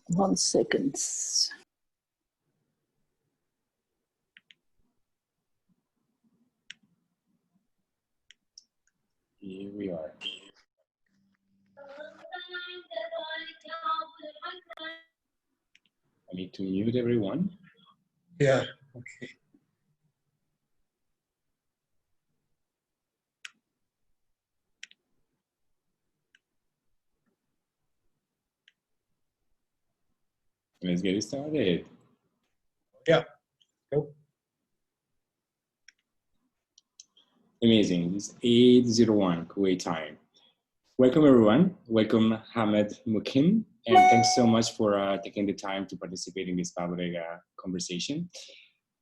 1 second. Here we are. I need to mute everyone. Yeah, okay. Let's get started. Yeah, go. Amazing. It's 8:01 Kuwait time. Welcome, everyone. Welcome, Ahmed Muqeem. And thanks so much for taking the time to participate in this public conversation.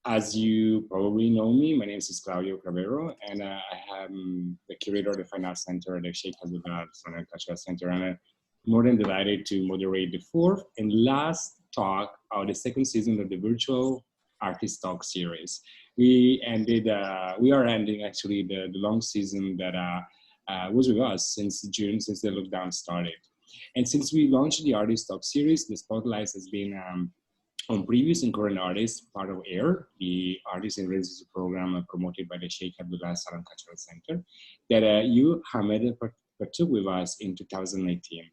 As you probably know me, my name is Claudio Cravero, and I am the curator of the Fine Arts Center at the Sheikh's Fine Cultural Center. And I'm more than delighted to moderate the fourth and last talk of the second season of the virtual artist talk series. We are ending actually the long season that was with us since June, since the lockdown started. And since we launched the artist talk series, the spotlight has been on previous and current artists, part of AIR, the Artist in Residency program promoted by the Sheikh Abdullah Salman Cultural Center, that you, Ahmed, partook with us in 2019.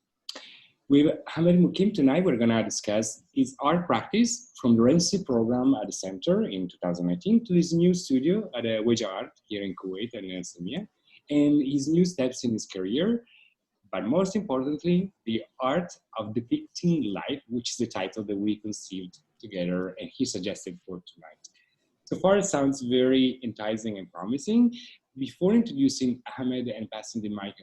With Ahmed Muqeem tonight, we're gonna discuss his art practice from the residency program at the center in 2019 to his new studio at Weja Art here in Kuwait and in Samia, and his new steps in his career, but most importantly, the art of depicting life, which is the title that we conceived together and he suggested for tonight. So far, it sounds very enticing and promising. Before introducing Ahmed and passing the mic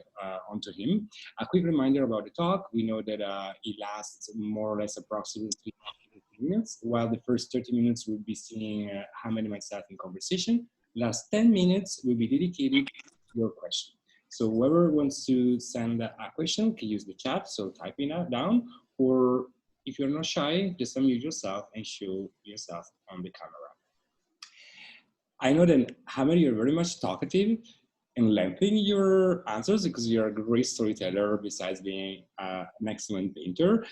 on to him, a quick reminder about the talk. We know that it lasts more or less approximately 50 minutes, while the first 30 minutes will be seeing Ahmed and myself in conversation. Last 10 minutes will be dedicated to your question. So whoever wants to send a question can use the chat, so type it down, or if you're not shy, just unmute yourself and show yourself on the camera. I know that, Ahmed, you're very much talkative and lengthening your answers because you're a great storyteller besides being an excellent painter.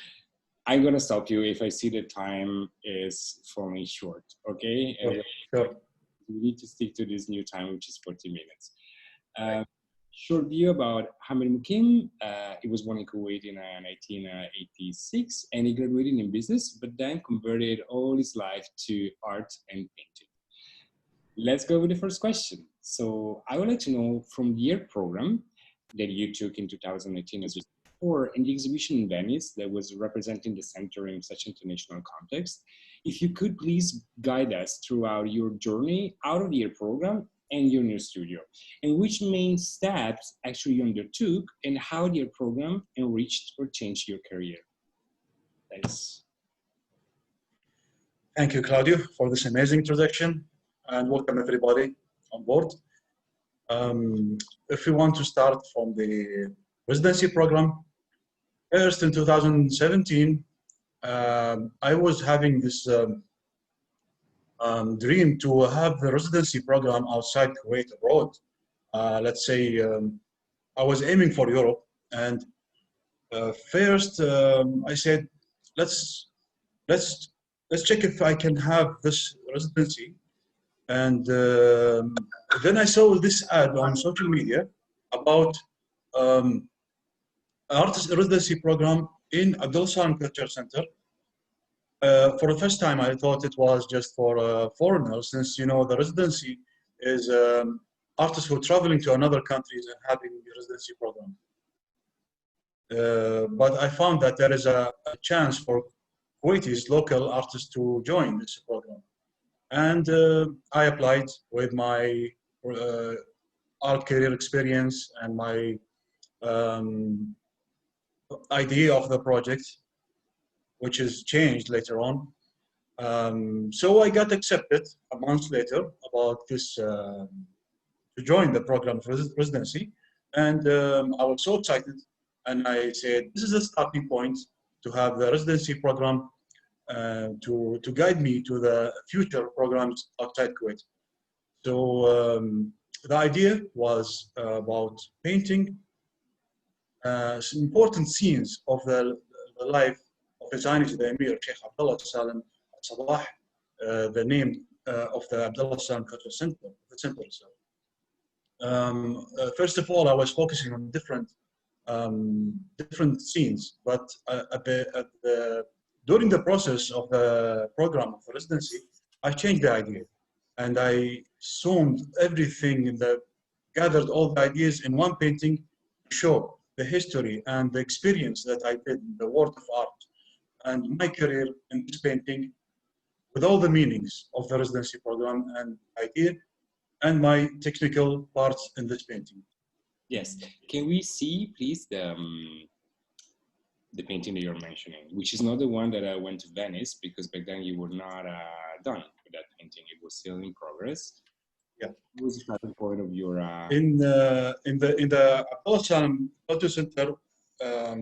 I'm gonna stop you if I see the time is falling short, okay? Okay, sure. We need to stick to this new time, which is 40 minutes. Short view about Ahmed Muqeem. He was born in Kuwait in 1986, and he graduated in business, but then converted all his life to art and painting. Let's go with the first question. So I would like to know, from the year program that you took in 2018 as before, in the exhibition in Venice that was representing the center in such international context, if you could please guide us throughout your journey out of the year program and your new studio, and which main steps actually you undertook and how your program enriched or changed your career. Thanks. Thank you, Claudio, for this amazing introduction, and welcome everybody on board. If we want to start from the residency program, first in 2017, I was having this dream to have the residency program outside Kuwait, abroad. Let's say I was aiming for Europe, and first I said, let's check if I can have this residency. And then I saw this ad on social media about artist residency program in Abdullah Salman Culture Center. For the first time, I thought it was just for foreigners, since, you know, the residency is artists who are traveling to another countries and having a residency program. But I found that there is a chance for Kuwaitis, local artists, to join this program. And I applied with my art career experience and my idea of the project, which is changed later on. So I got accepted a month later about this, to join the program for residency. And I was so excited. And I said, this is a starting point to have the residency program to guide me to the future programs outside Kuwait. So the idea was about painting some important scenes of the life of His Highness the Emir Sheikh Abdullah Salam at Sabah, the name of the Abdullah Salam Cultural Center, the center itself. First of all, I was focusing on different scenes, but during the process of the program of the residency, I changed the idea, and I zoomed everything gathered all the ideas in one painting to show the history and the experience that I did in the world of art and my career in this painting, with all the meanings of the residency program and idea and my technical parts in this painting. Yes, can we see please the painting that you're mentioning, which is not the one that I went to Venice, because back then you were not done with that painting, it was still in progress. Yeah. What was the starting point of your in the Abdullah Salam Cultural Center,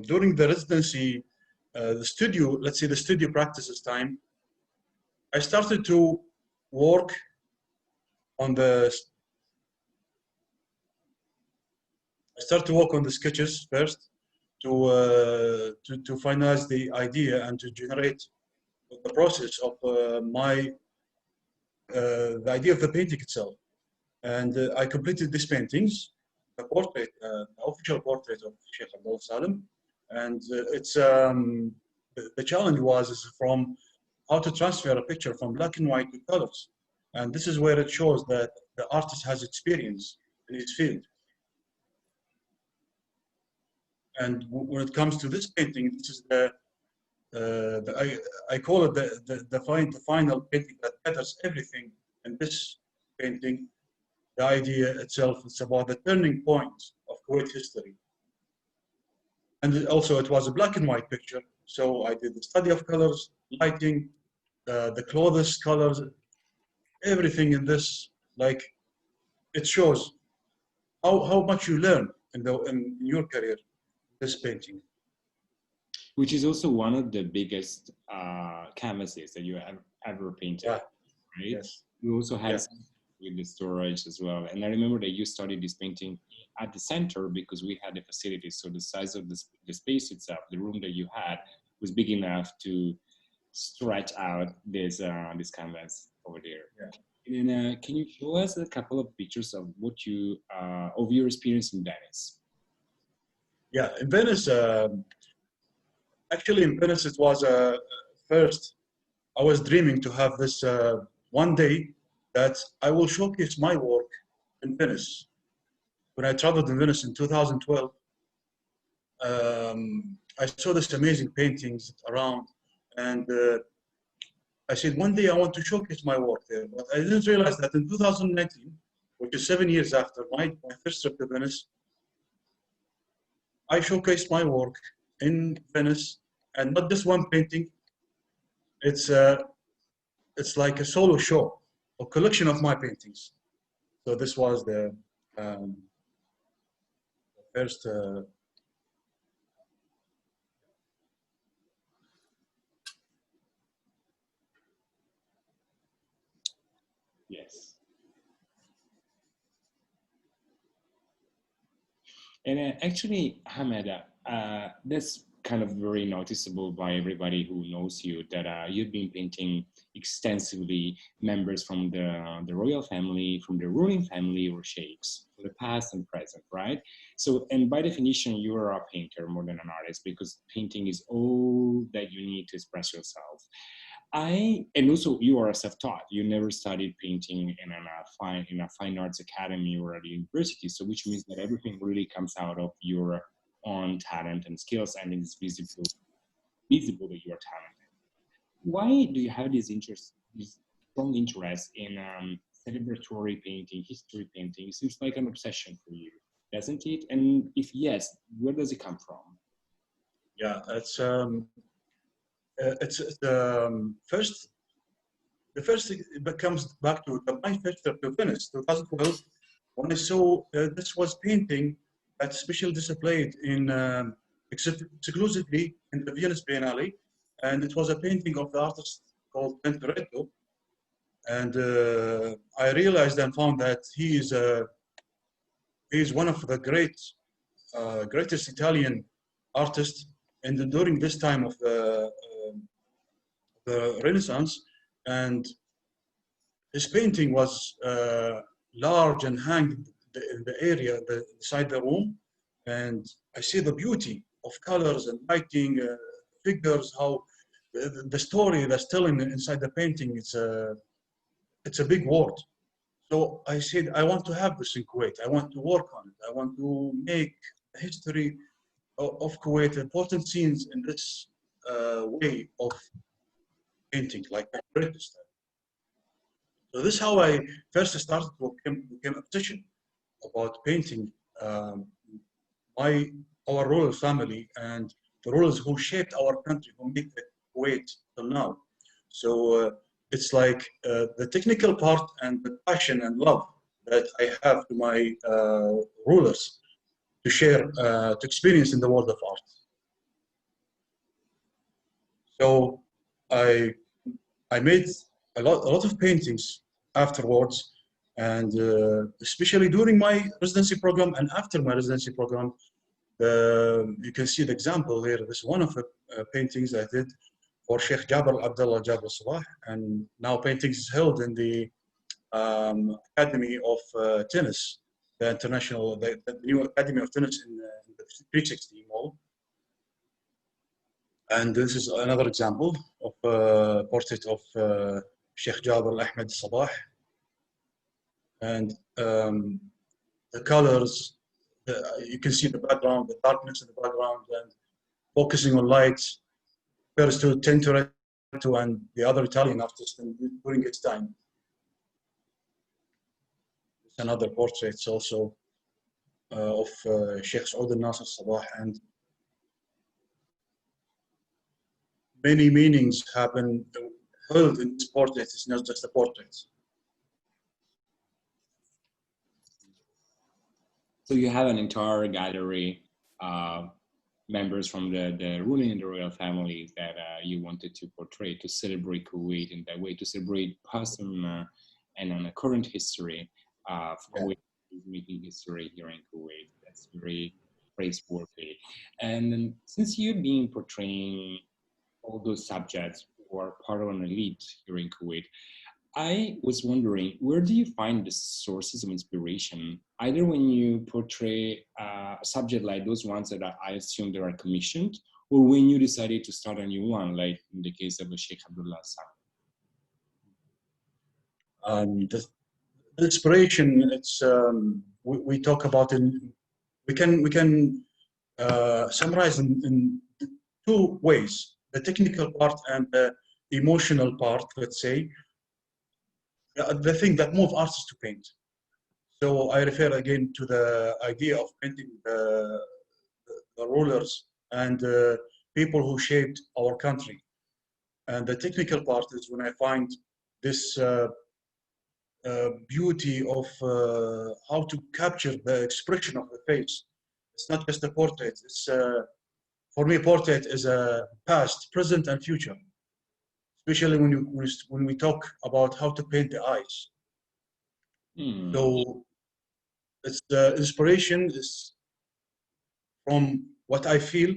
during the residency, the studio, let's say the studio practices time, I started to work on the sketches first to finalize the idea and to generate the process of the idea of the painting itself. And I completed these paintings, the portrait, the official portrait of Sheikh Abdullah Salam. And it's the challenge is from how to transfer a picture from black and white to colors. And this is where it shows that the artist has experience in his field. And when it comes to this painting, this is I call it the final painting that gathers everything in this painting. The idea itself is about the turning point of Kuwait history. And also it was a black and white picture. So I did the study of colors, lighting, the clothes, colors, everything in this, like it shows how much you learn in your career, this painting. Which is also one of the biggest canvases that you have ever painted, Yeah. right? Yes. You also had with the storage as well. And I remember that you started this painting at the center because we had the facilities. So the size of the space itself, the room that you had, was big enough to stretch out this canvas over there. Yeah. And can you show us a couple of pictures of what you of your experience in Venice? Yeah, in Venice, actually in Venice, it was first, I was dreaming to have this one day that I will showcase my work in Venice. When I traveled in Venice in 2012, I saw this amazing paintings around, and I said, one day I want to showcase my work there. But I didn't realize that in 2019, which is 7 years after my first trip to Venice, I showcased my work in Venice, and not just one painting. It's like a solo show, a collection of my paintings. So this was the first. Yes. And actually, Ahmed, that's kind of very noticeable by everybody who knows you, that you've been painting extensively members from the royal family, from the ruling family or sheikhs, for the past and present, right? So, and by definition, you are a painter more than an artist, because painting is all that you need to express yourself. And also you are self-taught. You never studied painting in a fine arts academy or at a university. So which means that everything really comes out of your own talent and skills, and it's visible that you are talented. Why do you have this strong interest in celebratory painting, history painting? It seems like an obsession for you, doesn't it? And if yes, where does it come from? Yeah, first. The first thing that comes back to my first trip to Venice, 2012, when I saw this was painting that special displayed in exclusively in the Venice Biennale, and it was a painting of the artist called Tintoretto, and I realized and found that he is one of the great greatest Italian artist during this time of the Renaissance, and his painting was large and hanged in the area beside the room, and I see the beauty of colors and lighting, figures, how the story that's telling inside the painting, it's a big word. So I said, I want to have this in Kuwait. I want to work on it. I want to make a history of Kuwait, important scenes in this way of painting, like a British style. So this is how I first started to become obsession about painting our rural family and the rulers who shaped our country, who made Kuwait till now. So it's like the technical part and the passion and love that I have to my rulers to share, to experience in the world of art. So I made a lot of paintings afterwards, and especially during my residency program and after my residency program. You can see the example here. This is one of the paintings I did for Sheikh Jabir Abdullah Jabir Sabah, and now paintings is held in the Academy of Tennis, the new Academy of Tennis in the 360 Mall. And this is another example of a portrait of Sheikh Jabir Ahmed Sabah, and the colors. You can see the background, the darkness in the background, and focusing on lights. First to Tintoretto and the other Italian artists during its time. It's another portraits also of Sheikh Saud al-Nasir Sabah, and many meanings happen held in this portrait. It's not just a portrait. So you have an entire gallery, members from the ruling and the royal families that you wanted to portray, to celebrate Kuwait in that way, to celebrate past and on a current history of Kuwait, making history here in Kuwait. That's very praiseworthy. And then, since you've been portraying all those subjects or part of an elite here in Kuwait, I was wondering, where do you find the sources of inspiration, either when you portray a subject like those ones that I assume they are commissioned, or when you decided to start a new one, like in the case of Sheikh Abdullah Sabah? The inspiration, it's we talk about we can summarize in two ways: the technical part and the emotional part, let's say. The thing that moves artists to paint. So I refer again to the idea of painting the rulers and people who shaped our country. And the technical part is when I find this beauty of how to capture the expression of the face. It's not just a portrait. It's for me, portrait is a past, present, and future. Especially when we talk about how to paint the eyes. So it's the inspiration is from what I feel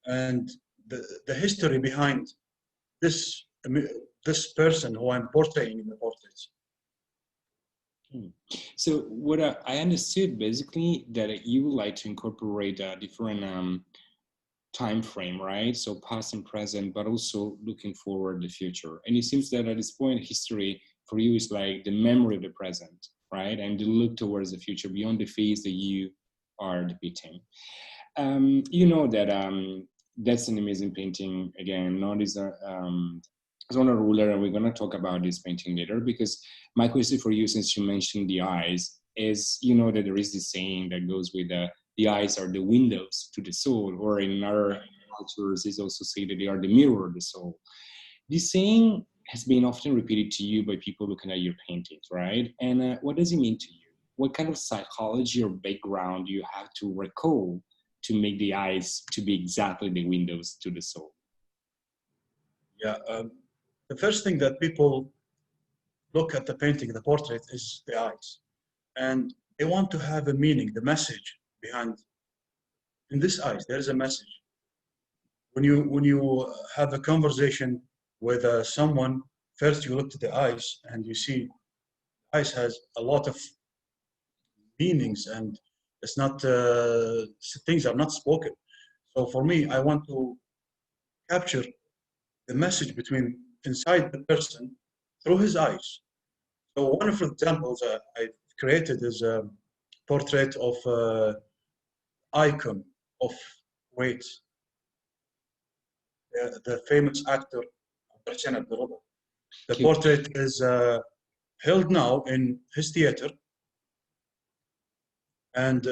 and the history behind this person who I'm portraying in the portraits. So what I understood basically that you would like to incorporate a different time frame, right? So past and present, but also looking forward the future. And it seems that at this point, history for you is like the memory of the present, right? And the look towards the future beyond the phase that you are depicting. You know that that's an amazing painting. Again, not is a ruler, and we're gonna talk about this painting later, because my question for you, since you mentioned the eyes, is, you know, that there is this saying that goes with the eyes are the windows to the soul, or in other cultures is also say that they are the mirror of the soul. This saying has been often repeated to you by people looking at your paintings, right? And what does it mean to you? What kind of psychology or background do you have to recall to make the eyes to be exactly the windows to the soul? Yeah, the first thing that people look at the painting, the portrait, is the eyes. And they want to have a meaning, the message behind in this eyes, there is a message. When you have a conversation with someone, first you look to the eyes and you see eyes has a lot of meanings, and it's not things are not spoken. So for me, I want to capture the message between inside the person through his eyes. So one of the examples I've created is a portrait of icon of Kuwait, the famous actor. The portrait is held now in his theater, and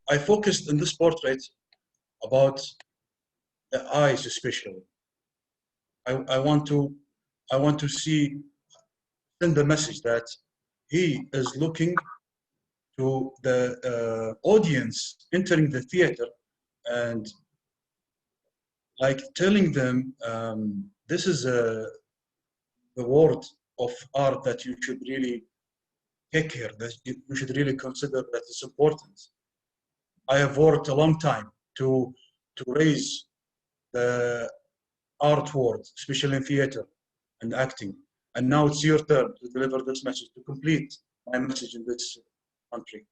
I focused in this portrait about the eyes, especially. I want to send the message that he is looking to the audience entering the theater and like telling them this is the word of art that you should really take care, that you should really consider that it's important. I have worked a long time to raise the art world, especially in theater and acting. And now it's your turn to deliver this message, to complete my message in this country.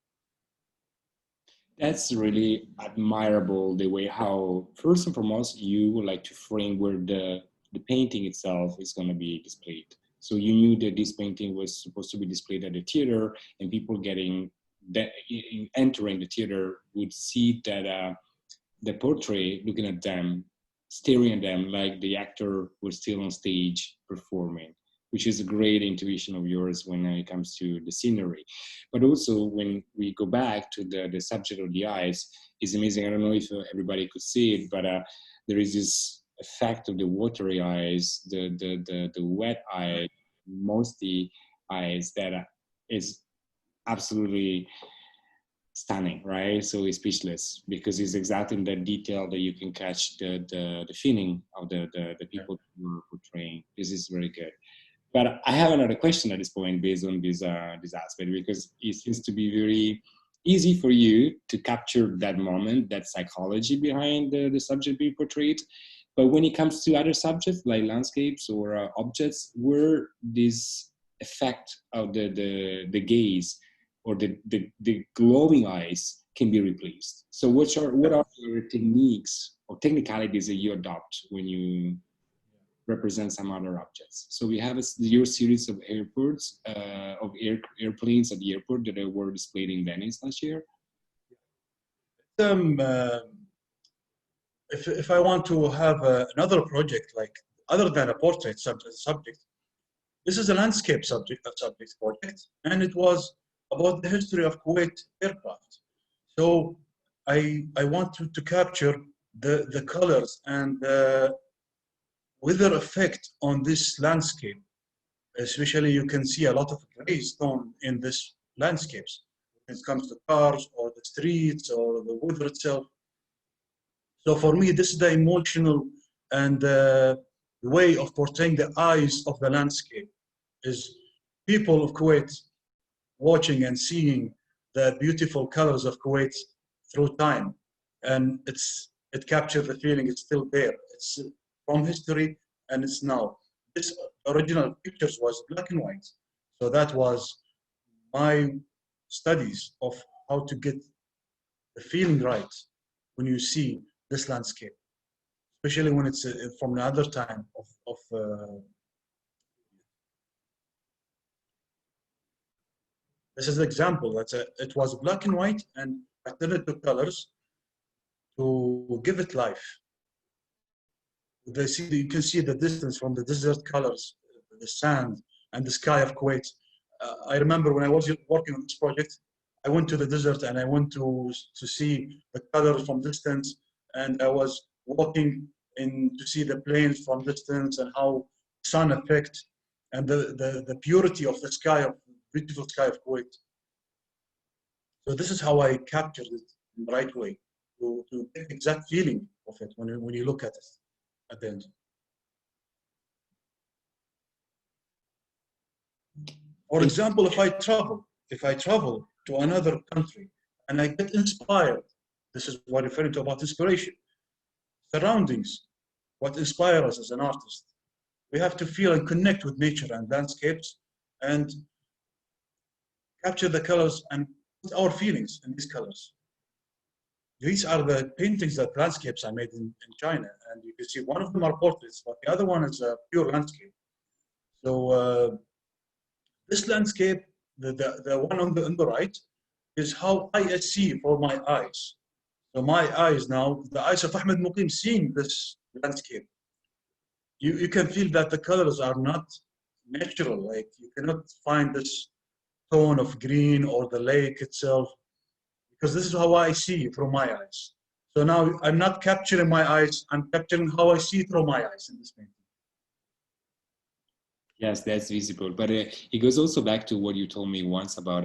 That's really admirable, the way how, first and foremost, you would like to frame where the painting itself is going to be displayed. So you knew that this painting was supposed to be displayed at the theater, and people entering the theater would see that the portrait, looking at them, staring at them like the actor was still on stage performing, which is a great intuition of yours when it comes to the scenery. But also when we go back to the subject of the eyes, is amazing. I don't know if everybody could see it, but there is this effect of the watery eyes, the wet eye, mostly eyes that is absolutely stunning, right? So it's speechless, because it's exactly in that detail that you can catch the feeling of the people you're portraying. This is very good. But I have another question at this point based on this aspect, because it seems to be very easy for you to capture that moment, that psychology behind the subject being portrayed. But when it comes to other subjects like landscapes or objects, where this effect of the gaze or the glowing eyes can be replaced. So what are your techniques or technicalities that you adopt when you represent some other objects? So we have your series of airports, of airplanes at the airport that were displayed in Venice last year. If I want to have another project, like other than a portrait subject, this is a landscape subject project, and it was about the history of Kuwait aircraft. So I want to capture the colors and the weather effect on this landscape. Especially, you can see a lot of gray stone in this landscapes when it comes to cars or the streets or the weather itself. So for me, this is the emotional and the way of portraying the eyes of the landscape, is people of Kuwait watching and seeing the beautiful colors of Kuwait through time. And it captures the feeling, it's still there. It's from history and it's now. This original pictures was black and white. So that was my studies of how to get the feeling right when you see this landscape, especially when it's from another time of this is an example. It was black and white, and I turned it to colors to give it life. You can see the distance from the desert colors, the sand, and the sky of Kuwait. I remember when I was working on this project, I went to the desert and I went to see the colors from distance, and I was walking in to see the planes from distance and how sun affect and the purity of the sky, of beautiful sky of Kuwait. So this is how I captured it in the right way, to get the exact feeling of it when you look at it at the end. For example, if I travel to another country and I get inspired This is what I'm referring to about inspiration. Surroundings, what inspires us as an artist. We have to feel and connect with nature and landscapes and capture the colors and put our feelings in these colors. These are the paintings that landscapes I made in China, and you can see one of them are portraits, but the other one is a pure landscape. So this landscape, the one on the right, is how I see for my eyes. So my eyes now, the eyes of Ahmed Muqeem seeing this landscape. You can feel that the colors are not natural, like you cannot find this tone of green or the lake itself, because this is how I see it through my eyes. So now I'm not capturing my eyes, I'm capturing how I see through my eyes in this painting. Yes, that's visible. But it goes also back to what you told me once about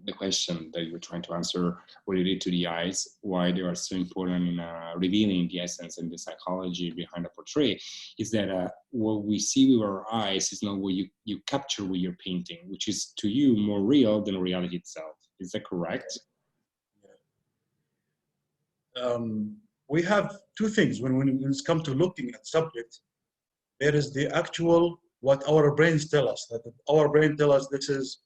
the question that you were trying to answer related to the eyes, why they are so important in revealing the essence and the psychology behind a portrait, is that what we see with our eyes is not what you capture with your painting, which is to you more real than reality itself. Is that correct? We have two things when it's come to looking at subject. There is the actual, what our brains tell us, that our brain tell us this is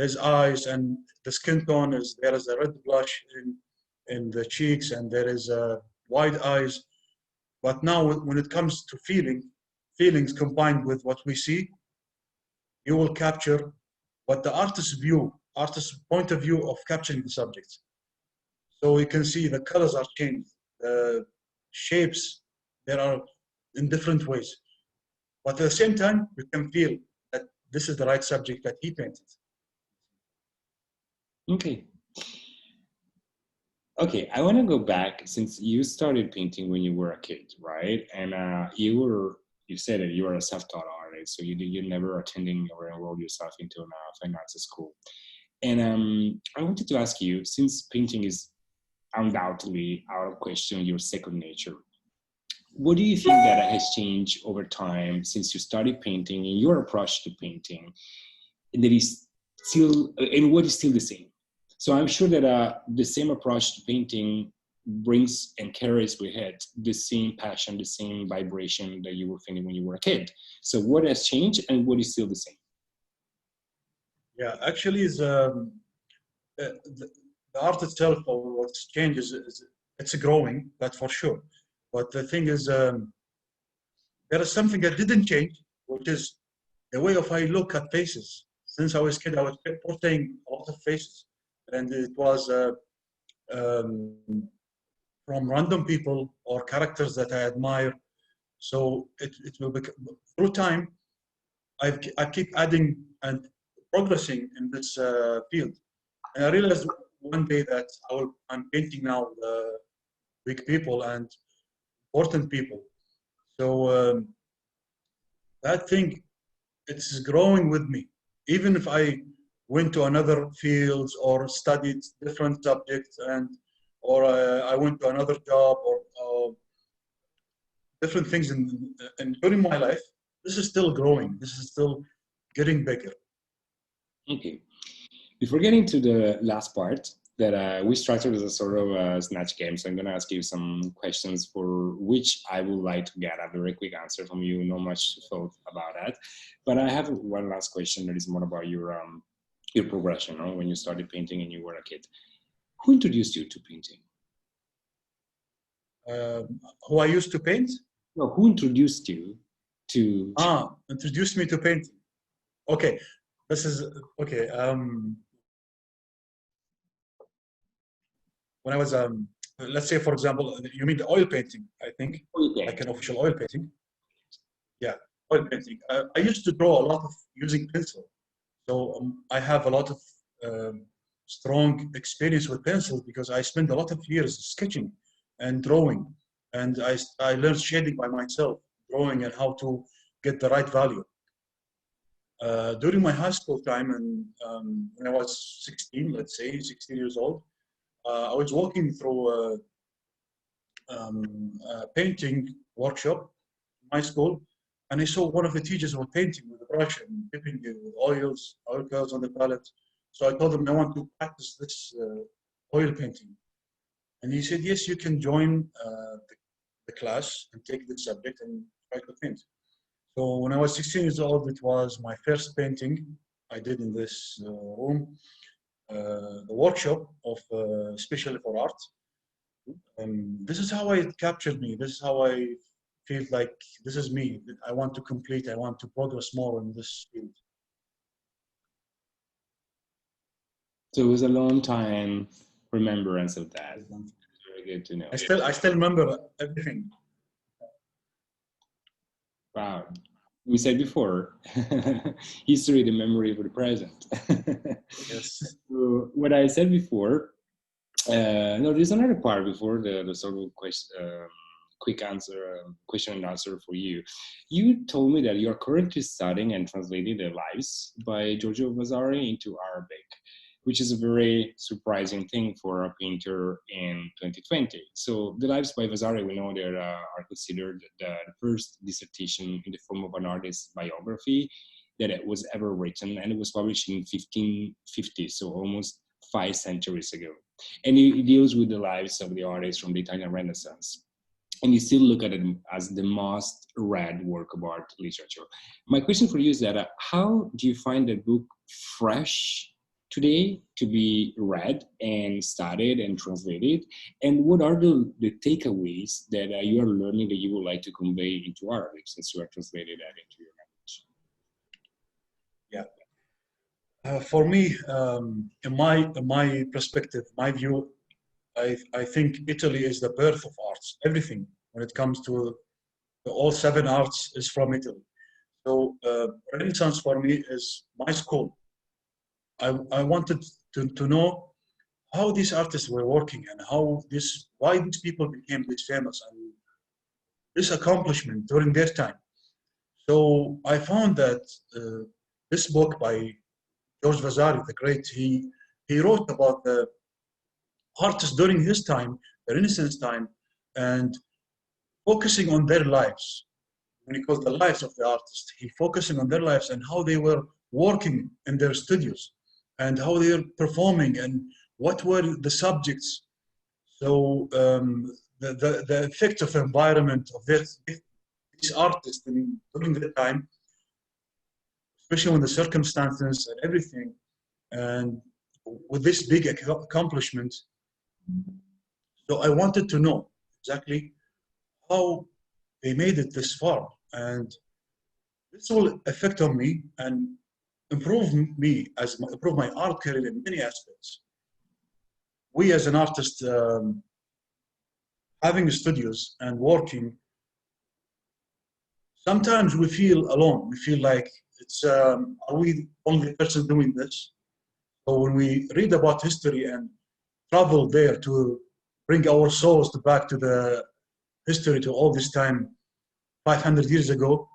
his eyes, and the skin tone is, there is a red blush in the cheeks, and there is wide eyes. But now when it comes to feelings combined with what we see, you will capture what the artist's point of view of capturing the subject. So we can see the colors are changed, the shapes, there are in different ways. But at the same time, you can feel that this is the right subject that he painted. Okay. Okay, I want to go back, since you started painting when you were a kid, right? And you said that you were a self-taught artist, so you never attending or enrolled yourself into a fine arts school. And I wanted to ask you, since painting is undoubtedly out of question your second nature, what do you think that has changed over time since you started painting and your approach to painting, and that is still, and what is still the same? So I'm sure that the same approach to painting brings and carries with it the same passion, the same vibration that you were feeling when you were a kid. So what has changed and what is still the same? Yeah, actually, the art itself, or what's changed is it's growing, that's for sure. But the thing is, there is something that didn't change, which is the way of I look at faces. Since I was a kid, I was portraying a lot of faces, and it was from random people or characters that I admire. So it will become, through time, I keep adding and progressing in this field. And I realized one day that I'm painting now big people and important people. So that thing, it's growing with me. Even if I went to another fields or studied different subjects, or I went to another job or different things in during my life, this is still growing. This is still getting bigger. Okay. Before getting to the last part, that we structured as a sort of snatch game. So I'm going to ask you some questions for which I would like to get a very quick answer from you. Not much thought about that. But I have one last question that is more about your progression, you know, when you started painting and you were a kid. Who introduced you to painting? Who I used to paint? No, who introduced you to... Introduced me to painting. Okay, this is, okay. When I was, let's say, for example, you mean the oil painting, I think, like an official oil painting. Yeah, oil painting. I used to draw a lot of using pencil. So I have a lot of strong experience with pencils because I spent a lot of years sketching and drawing. And I learned shading by myself, drawing and how to get the right value. During my high school time, and when I was 16, let's say, 16 years old, I was walking through a painting workshop in my school, and I saw one of the teachers was painting with a brush and dipping it with oil colors on the palette. So I told them I want to practice this oil painting. And he said, yes, you can join the class and take the subject and try to paint. So when I was 16 years old, it was my first painting I did in this room, the workshop of especially for art. This is how it captured me. This is how I feel like this is me. I want to complete, I want to progress more in this field. So it was a long time remembrance of that. Very good to know. I still remember everything. Wow. We said before, history, the memory for the present. Yes. So what I said before, no, there's another part before the sort of quick answer, question and answer for you. You told me that you're currently studying and translating the lives by Giorgio Vasari into Arabic, which is a very surprising thing for a painter in 2020. So the lives by Vasari, we know that are considered the first dissertation in the form of an artist's biography that it was ever written, and it was published in 1550, so almost 5 centuries ago. And it deals with the lives of the artists from the Italian Renaissance. And you still look at it as the most read work of art literature. My question for you is that how do you find the book fresh today to be read and studied and translated? And what are the takeaways that you are learning that you would like to convey into Arabic since you are translating that into your language? Yeah. For me, in my perspective, my view, I think Italy is the birth of arts. Everything when it comes to all 7 arts is from Italy. So Renaissance for me is my school. I wanted to know how these artists were working and why these people became this famous and this accomplishment during their time. So I found that this book by George Vasari, the great, he wrote about the artists during his time, the Renaissance time, and focusing on their lives. When he calls the lives of the artists, he focusing on their lives and how they were working in their studios and how they were performing and what were the subjects. So the effect of environment of these artists during the time, especially when the circumstances and everything, and with this big accomplishment. So I wanted to know exactly how they made it this far, and this will affect on me and improve my art career in many aspects. We as an artist, having studios and working, sometimes we feel alone. We feel like are we the only person doing this? So when we read about history and travel there to bring our souls back to the history to all this time, 500 years ago,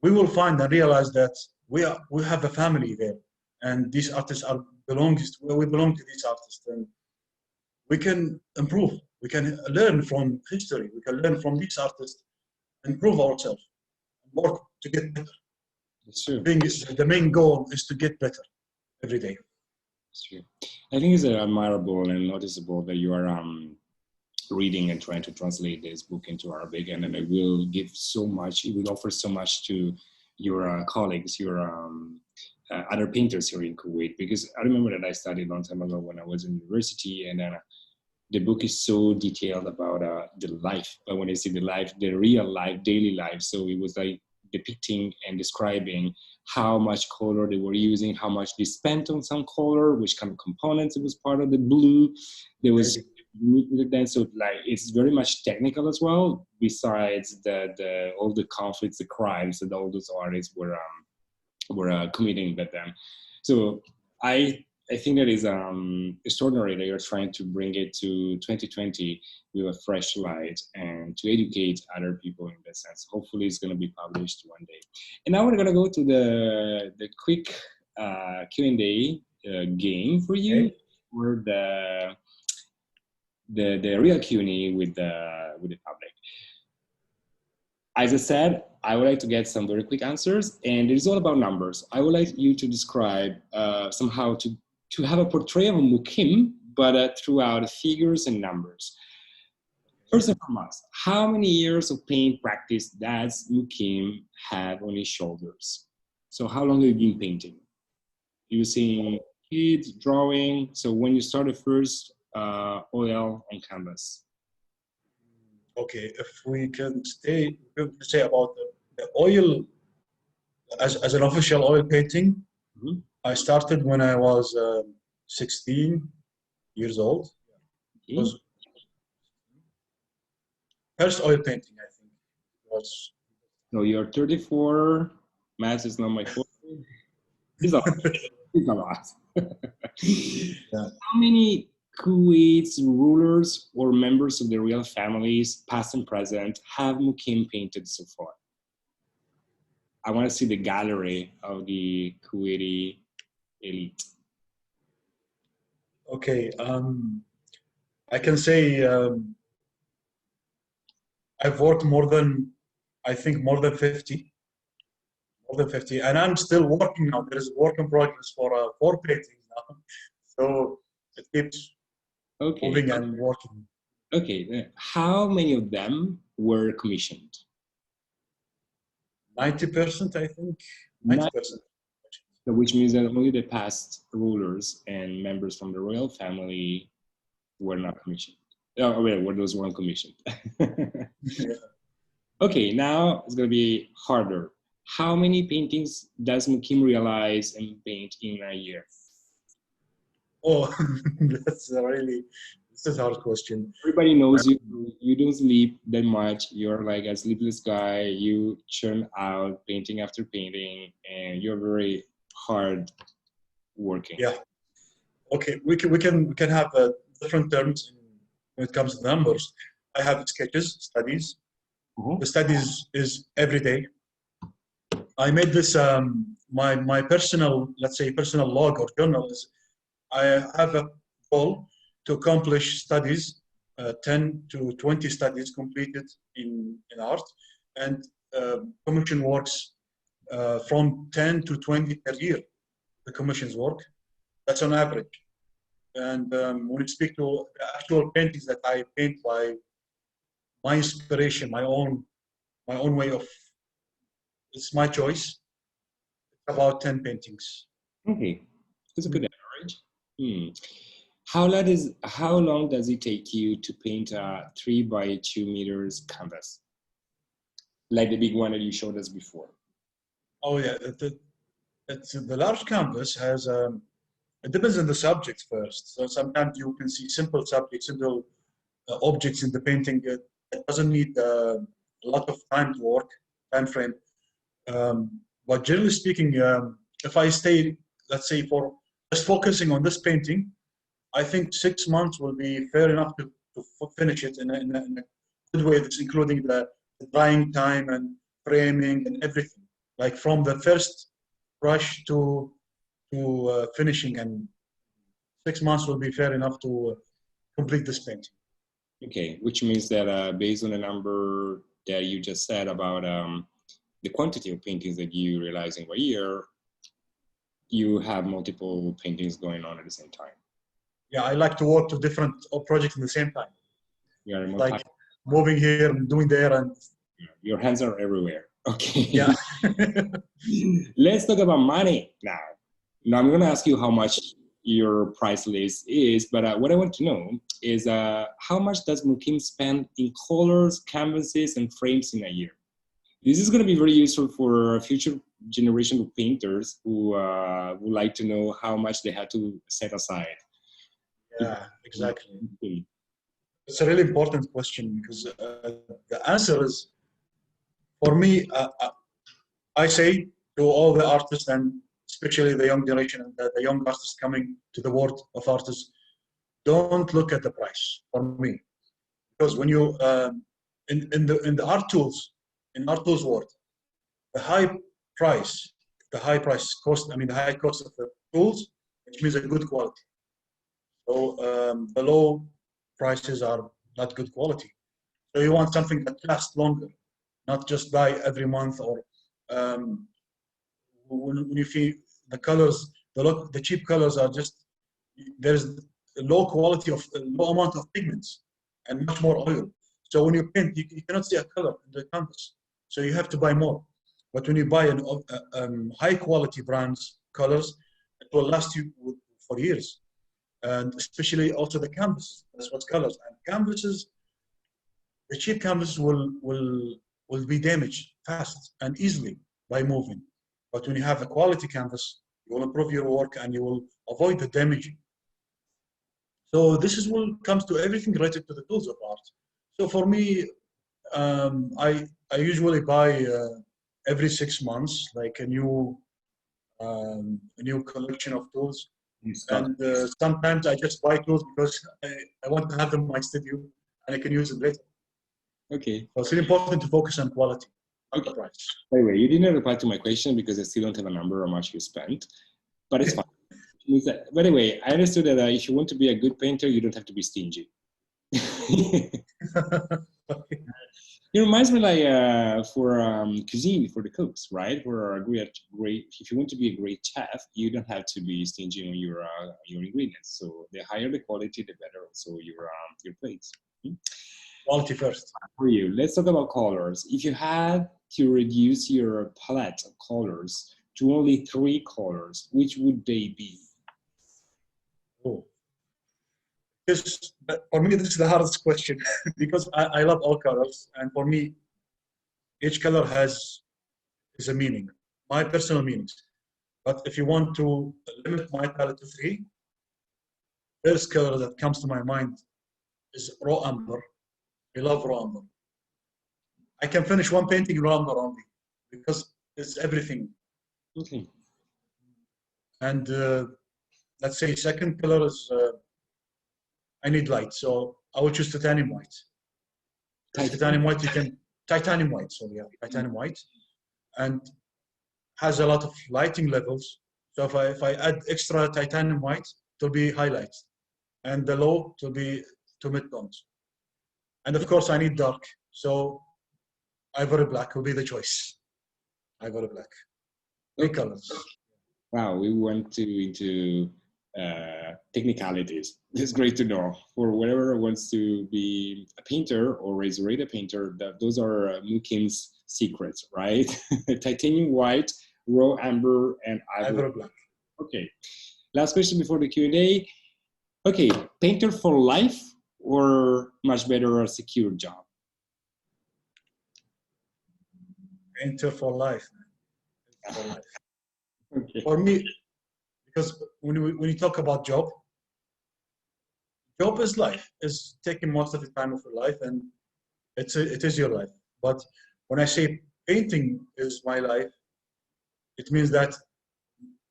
we will find and realize that we have a family there, and these artists we belong to these artists, and we can improve. We can learn from history. We can learn from these artists, improve ourselves, and work to get better. That's true. The main goal is to get better every day. That's true. I think it's admirable and noticeable that you are reading and trying to translate this book into Arabic, and it will give so much, it will offer so much to your colleagues, your other painters here in Kuwait, because I remember that I studied a long time ago when I was in university, and the book is so detailed about the life, but when I say the life, the real life, daily life, so it was like depicting and describing how much color they were using, how much they spent on some color, which kind of components it was part of the blue. There was so like it's very much technical as well. Besides the all the conflicts, the crimes that all those artists were committing back then. So I think that is extraordinary that you're trying to bring it to 2020 with a fresh light and to educate other people in that sense. Hopefully it's going to be published one day. And now we're going to go to the quick Q&A game for you, or the real Q&A with the public. As I said, I would like to get some very quick answers, and it's all about numbers. I would like you to describe somehow to have a portrait of Muqeem but throughout figures and numbers. First and foremost, how many years of paint practice does Muqeem have on his shoulders? So how long have you been painting? Using kids, drawing. So when you started first, oil on canvas. Okay, if we can say about the oil as an official oil painting, Mm-hmm. I started when I was 16 years old. It was first oil painting, I think. Was No, you're 34. Math is not my forte. It's a lot. It's a lot. Yeah. How many Kuwait's rulers or members of the royal families, past and present, have Muqeem painted so far? I want to see the gallery of the Kuwaiti elite. Okay, I can say I've worked I think more than 50. More than 50, and I'm still working now. There is work in progress for 4 paintings now. So it keeps moving and working. Okay, how many of them were commissioned? 90%, I think. 90%. Which means that only the past rulers and members from the royal family were not commissioned. Oh, wait, were those weren't commissioned. Yeah. Okay, now it's going to be harder. How many paintings does Muqeem realize and paint in a year? Oh, this is a hard question. Everybody knows you. You don't sleep that much. You're like a sleepless guy. You churn out painting after painting, and you're very hard working. Yeah. Okay, we can have different terms when it comes to numbers. I have sketches, studies. Mm-hmm. The studies is every day. I made this my personal, let's say, personal log or journal is I have a goal to accomplish studies, 10 to 20 studies completed in art, and commission works from 10 to 20 per year. The commissions work. That's on average. And when you speak to the actual paintings that I paint by my inspiration, my own way of, it's my choice. It's about 10 paintings. Okay, that's a good average. How long does it take you to paint a 3 by 2 meters canvas? Like the big one that you showed us before. Oh yeah, the large canvas has, it depends on the subject first. So sometimes you can see simple subjects, simple objects in the painting. It doesn't need a lot of time to work, time frame. But generally speaking, if I stay, let's say, for just focusing on this painting, I think 6 months will be fair enough to finish it in a good way. That's including the drying time and framing and everything. Like from the first brush to finishing, and 6 months will be fair enough to complete this painting. Okay, which means that based on the number that you just said about the quantity of paintings that you realize in a year, you have multiple paintings going on at the same time. Yeah, I like to work to different projects at the same time. You are like moving here and doing there, and your hands are everywhere. Okay. Yeah. Let's talk about money now. Now I'm going to ask you how much your price list is, but what I want to know is how much does Muqeem spend in colors, canvases, and frames in a year? This is going to be very useful for future generation of painters who would like to know how much they have to set aside. Yeah, exactly. It's a really important question because the answer is, for me, I say to all the artists, and especially the young generation and the young artists coming to the world of artists, don't look at the price for me. Because when you, in the art tools world, the high price cost, the high cost of the tools, which means a good quality. So the low prices are not good quality. So you want something that lasts longer, not just buy every month, or when you see the colors, the cheap colors are just, low amount of pigments and much more oil. So when you paint, you cannot see a color in the canvas. So you have to buy more. But when you buy high quality brands colors, it will last you for years. And especially also the canvas, that's what colors. And canvases, the cheap canvas will be damaged fast and easily by moving. But when you have a quality canvas, you will improve your work and you will avoid the damaging. So this comes to everything related to the tools of art. So for me, I usually buy every 6 months, like a new collection of tools. And sometimes I just buy tools because I want to have them in my studio and I can use them later. Okay. So it's really important to focus on quality, not Okay. the price. By the way, you didn't reply to my question because I still don't have a number how much you spent, but it's fine. By the way, I understood that if you want to be a good painter, you don't have to be stingy. It reminds me like for cuisine, for the cooks, right? For a great, if you want to be a great chef, you don't have to be stingy on your ingredients. So the higher the quality, the better also your plates. Quality first. For you, let's talk about colors. If you had to reduce your palette of colors to only 3 colors, which would they be? Oh. For me, this is the hardest question because I love all colors, and for me, each color is a meaning, my personal meanings. But if you want to limit my palette to 3, first color that comes to my mind is raw amber. I love raw amber. I can finish one painting in raw amber only because it's everything. Okay. And let's say second color is I need light, so I will choose titanium white. Titanium white, titanium white, titanium white, and has a lot of lighting levels. So if I add extra titanium white, it will be highlight, and the low to be to mid-tones. And of course, I need dark, so ivory black will be the choice. Ivory black. 3 colors. Wow, we went into technicalities. It's great to know. For whoever wants to be a painter or is already a painter, those are Muqeem's secrets, right? Titanium white, raw amber, and ivory black. Okay. Last question before the Q&A. Okay, painter for life or much better a secure job? Painter for life. For life. Okay. For me, because when you talk about job is life, is taking most of the time of your life, and it is your life. But when I say painting is my life, it means that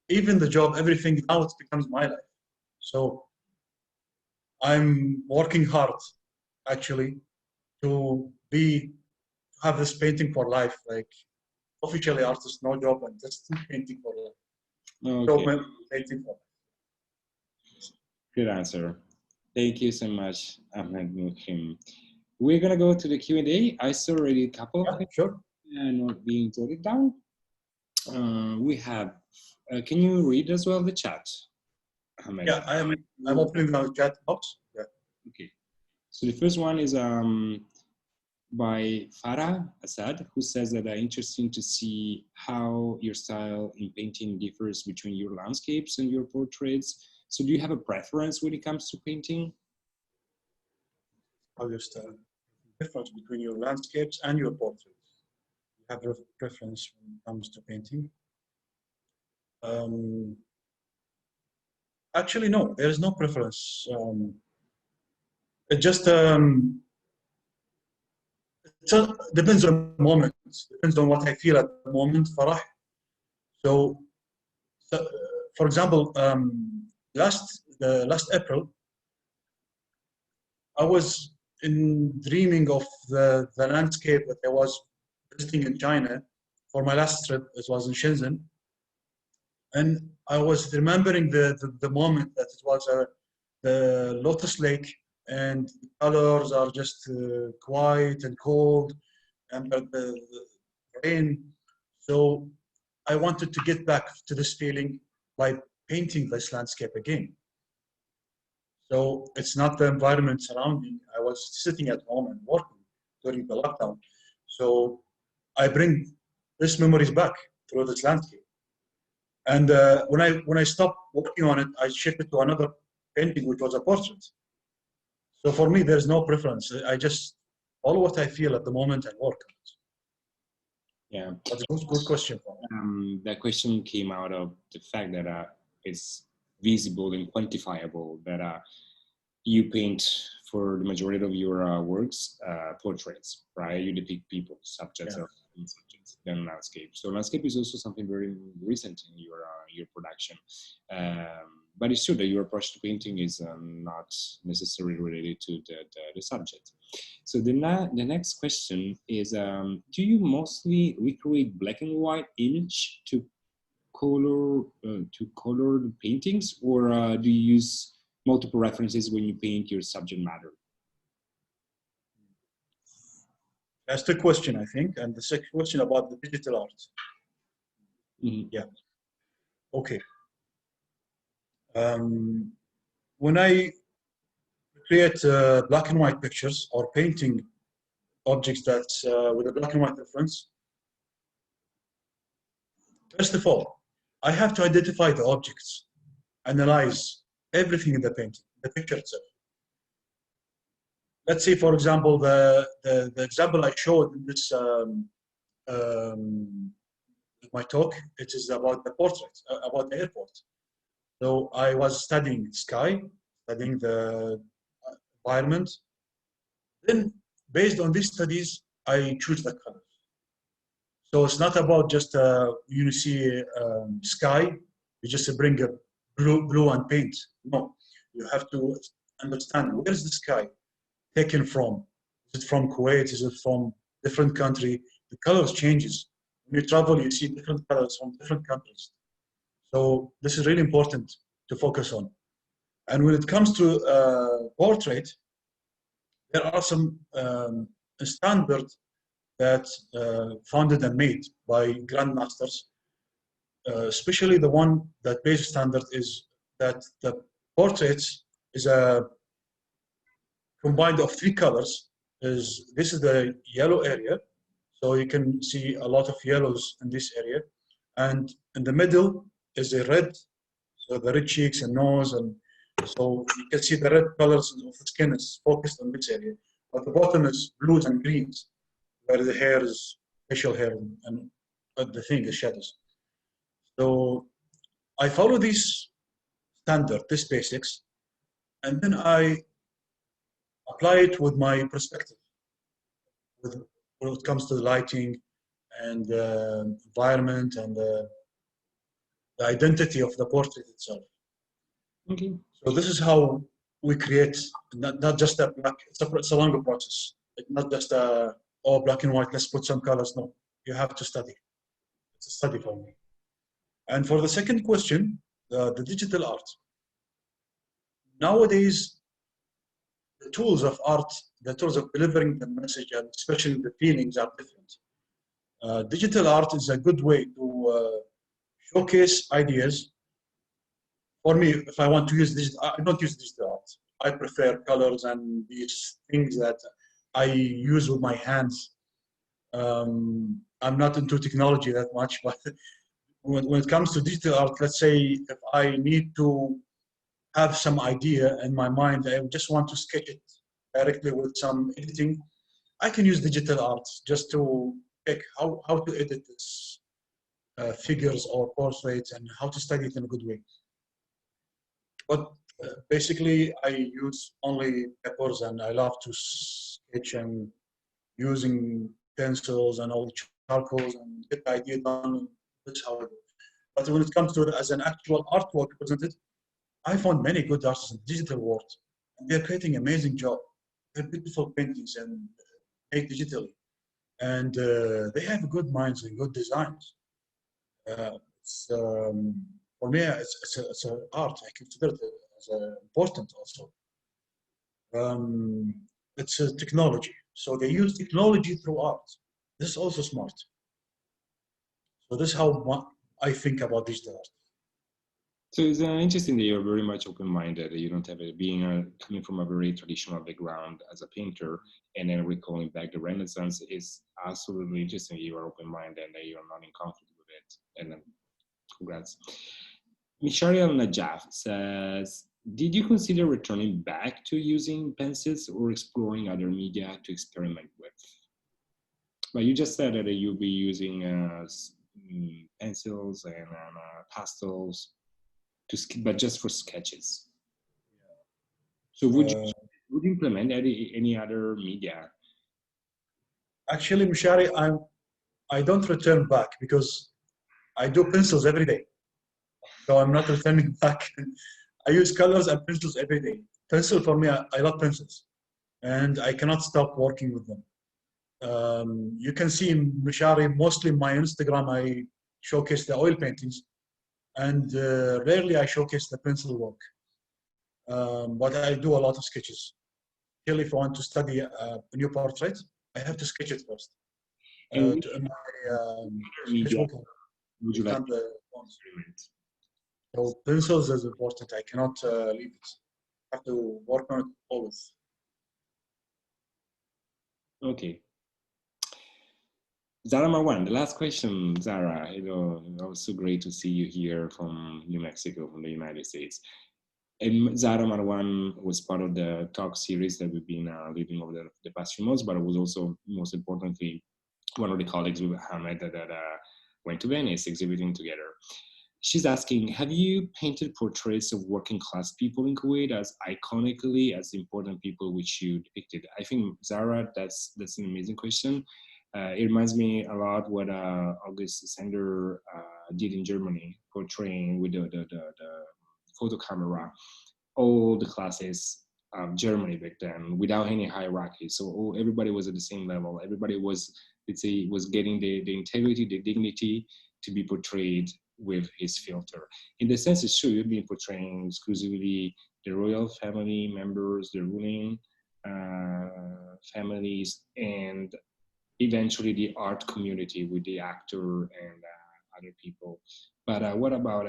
even the job, everything now it becomes my life. So I'm working hard actually to have this painting for life, like officially artist, no job, and just painting for life. Okay. So painting for life. Good answer. Thank you so much, Ahmed Muqeem. We're gonna go to the Q&A. I saw already a couple of things. Sure. Not being jotted down. We have. Can you read as well the chat, Ahmed? Yeah, I'm opening the chat box. Yeah. Okay. So the first one is by Farah Assad, who says that interesting to see how your style in painting differs between your landscapes and your portraits. So do you have a preference when it comes to painting? How your style difference between your landscapes and your portraits. You have a preference when it comes to painting. Actually, no, there is no preference. It just depends on the moment. Depends on what I feel at the moment, Farah. So for example, last April, I was dreaming of the landscape that I was visiting in China for my last trip. It was in Shenzhen. And I was remembering the moment that it was the Lotus Lake, and the colors are just quiet and cold, and the rain. So I wanted to get back to this feeling by painting this landscape again. So it's not the environment surrounding. I was sitting at home and working during the lockdown. So I bring these memories back through this landscape. And when I stopped working on it, I shifted to another painting, which was a portrait. So for me, there's no preference. I just follow what I feel at the moment and work on it. Yeah, That's a good question. that question came out of the fact that it's visible and quantifiable that you paint for the majority of your works portraits, right? You depict people, subjects, Yeah. and subjects, then landscape. So landscape is also something very recent in your production. But it's true that your approach to painting is not necessarily related to the subject. So the next question is, do you mostly recreate black and white image to color the paintings, or do you use multiple references when you paint your subject matter? That's the question, I think. And the second question about the digital art. Mm-hmm. Yeah. Okay. When I create black and white pictures or painting objects that's with a black and white reference, first of all, I have to identify the objects, analyze everything in the painting, the picture itself. Let's say, for example, the example I showed in this my talk, it is about the portrait, about the airport. So I was studying the sky, studying the environment. Then, based on these studies, I choose the colors. So it's not about just you see sky, you just bring a blue and paint. No, you have to understand where is the sky taken from. Is it from Kuwait? Is it from different country? The colors changes. When you travel, you see different colors from different countries. So this is really important to focus on. And when it comes to portrait, there are some standards that founded and made by grandmasters, especially the one that base standard is that the portraits is a combined of three colors. This is the yellow area, so you can see a lot of yellows in this area, and in the middle is a red, so the red cheeks and nose, and so you can see the red colors of the skin is focused on this area, but the bottom is blues and greens, where the hair is facial hair and the thing is shadows. So I follow this standard, these basics, and then I apply it with my perspective, when it comes to the lighting and the environment and the identity of the portrait itself. Okay. So this is how we create, not just a black, it's a longer process. It's not just black and white, let's put some colors. No, you have to study. It's a study for me. And for the second question, the digital art. Nowadays, the tools of art, the tools of delivering the message, and especially the feelings, are different. Digital art is a good way to showcase ideas. For me, if I want to use digital, I don't use digital art. I prefer colors and these things that I use with my hands. I'm not into technology that much, but when it comes to digital art, let's say if I need to have some idea in my mind, I just want to sketch it directly with some editing, I can use digital art just to pick how to edit this figures or portraits and how to study it in a good way. But basically, I use only peppers, and I love to sketch and using pencils and all the charcoals and get the idea done. That's how I do. But when it comes to it as an actual artwork presented, I found many good artists in the digital world, and they're creating amazing job. They're beautiful paintings and made digitally, and they have good minds and good designs. For me, it's an art. I consider it as important also. It's a technology, so they use technology through art. This is also smart. So this is how I think about digital art. So it's interesting that you're very much open-minded. You don't have it coming from a very traditional background as a painter, and then recalling back the Renaissance is absolutely interesting. You are open-minded and that you're not in conflict with it. And congrats. Mishari Al-Najaf says, did you consider returning back to using pencils or exploring other media to experiment with? But you just said that you'll be using pencils and pastels, but just for sketches. So would you implement any other media? Actually, Mishari, I don't return back because I do pencils every day. So I'm not returning back. I use colors and pencils every day. Pencil for me, I love pencils, and I cannot stop working with them. You can see in Mishari, mostly my Instagram, I showcase the oil paintings, and rarely I showcase the pencil work. But I do a lot of sketches. Still, if I want to study a new portrait, I have to sketch it first. And would you like so pencils is important. I cannot leave it. I have to work on it always. Okay. Zara Marwan, the last question, Zara. It was so great to see you here from New Mexico, from the United States. And Zara Marwan was part of the talk series that we've been leading over the past few months, but it was also, most importantly, one of the colleagues with Ahmed that went to Venice exhibiting together. She's asking, have you painted portraits of working class people in Kuwait as iconically as important people which you depicted? I think, Zara, that's an amazing question. It reminds me a lot what August Sender did in Germany, portraying with the photo camera all the classes of Germany back then without any hierarchy. So everybody was at the same level. Everybody was, let's say, was getting the integrity, the dignity to be portrayed with his filter. In the sense, it's true, you've been portraying exclusively the royal family members, the ruling families, and eventually the art community with the actor and other people. But what about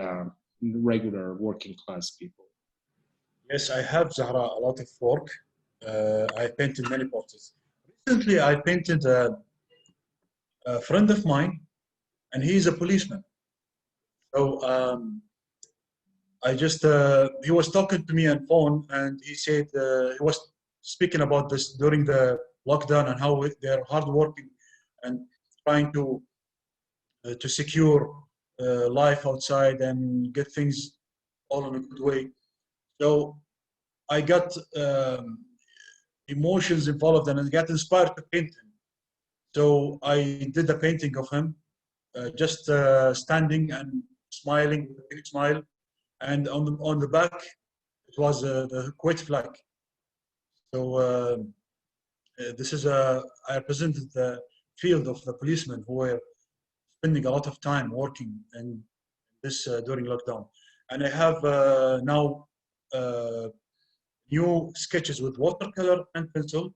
regular working class people? Yes, I have, Zahra, a lot of work. I painted many portraits. Recently, I painted a friend of mine, and he's a policeman. So I just, he was talking to me on phone, and he said, he was speaking about this during the lockdown and how they're hardworking and trying to secure life outside and get things all in a good way. So I got emotions involved and I got inspired to paint him. So I did a painting of him, just standing and smiling with a big smile. And on the back, it was the Kuwait flag. So this is I represented the field of the policemen who were spending a lot of time working in this during lockdown. And I have now new sketches with watercolor and pencil,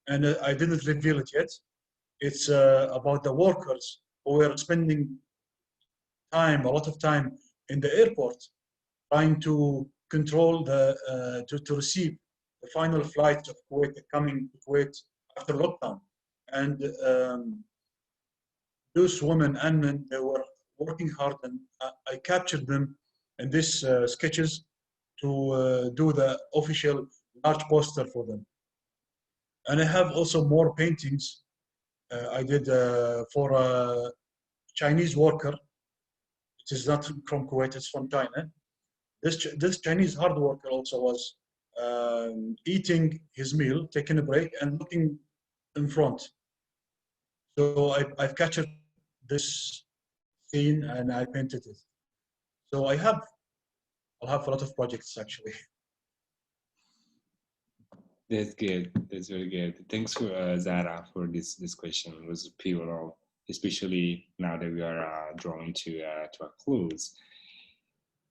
and I didn't reveal it yet. It's about the workers who were spending time, a lot of time in the airport, trying to control the, to receive the final flights of Kuwait coming to Kuwait after lockdown. And those women and men, they were working hard, and I captured them in these sketches to do the official large poster for them. And I have also more paintings I did for a Chinese worker. It is not from Kuwait, it's from China. This Chinese hard worker also was eating his meal, taking a break, and looking in front. So I've captured this scene and I painted it. So I'll have a lot of projects actually. That's good. That's very good. Thanks for Zara for this question. It was pivotal, especially now that we are drawing to a close.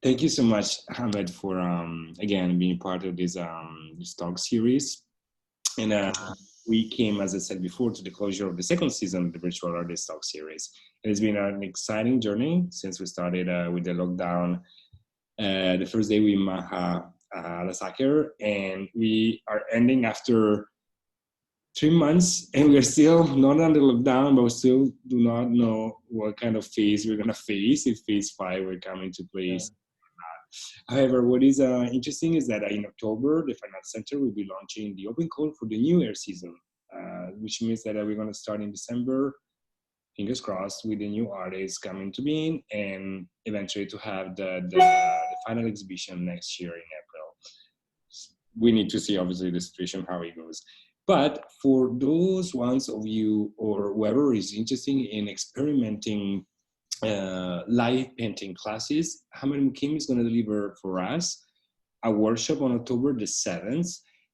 Thank you so much, Ahmed, for again being part of this this talk series. And we came, as I said before, to the closure of the second season of the Virtual Artist Talk series. It has been an exciting journey since we started with the lockdown The first day we Maha Lasakir, and we are ending after 3 months, and we're still not under lockdown, but we still do not know what kind of phase we're gonna face, if phase 5 will come into place. However, what is interesting is that in October, the Finance Center will be launching the open call for the new year season, which means that we're gonna start in December, fingers crossed, with the new artists coming to being, and eventually to have the final exhibition next year in April. We need to see, obviously, the situation, how it goes. But for those ones of you or whoever is interested in experimenting live painting classes, Ahmed Muqeem is going to deliver for us a workshop on October the 7th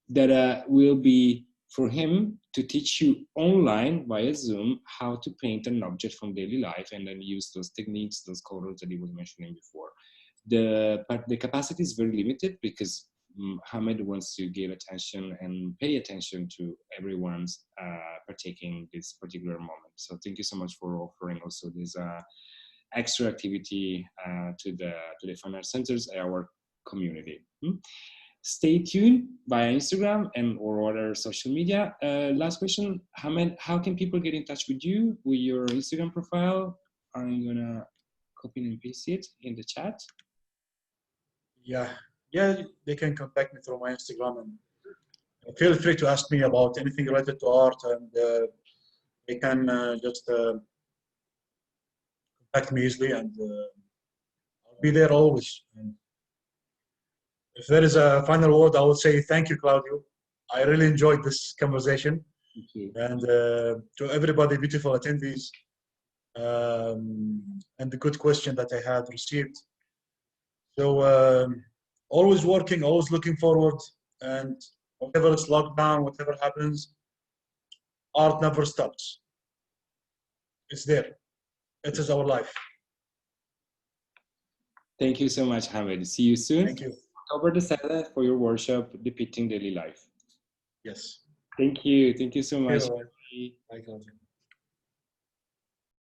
that will be for him to teach you online via Zoom how to paint an object from daily life and then use those techniques, those colors that he was mentioning before. The capacity is very limited because Ahmed wants to give attention and pay attention to everyone's partaking this particular moment. So thank you so much for offering also this extra activity to the fine art centers and our community. Stay tuned via Instagram and or other social media. Last question, Ahmed, how can people get in touch with you with your Instagram profile? I'm gonna copy and paste it in the chat. Yeah, they can contact me through my Instagram, and feel free to ask me about anything related to art, and they can just contact me easily, and I'll be there always. And if there is a final word, I would say thank you, Claudio. I really enjoyed this conversation. Thank you. And to everybody, beautiful attendees, and the good question that I had received. So always working, always looking forward, and whatever is locked down, whatever happens, art never stops. It's there. It is our life. Thank you so much, Ahmed. See you soon. Thank you. October the 7th for your workshop, Depicting Daily Life. Yes. Thank you. Thank you so much. Bye, Claudio.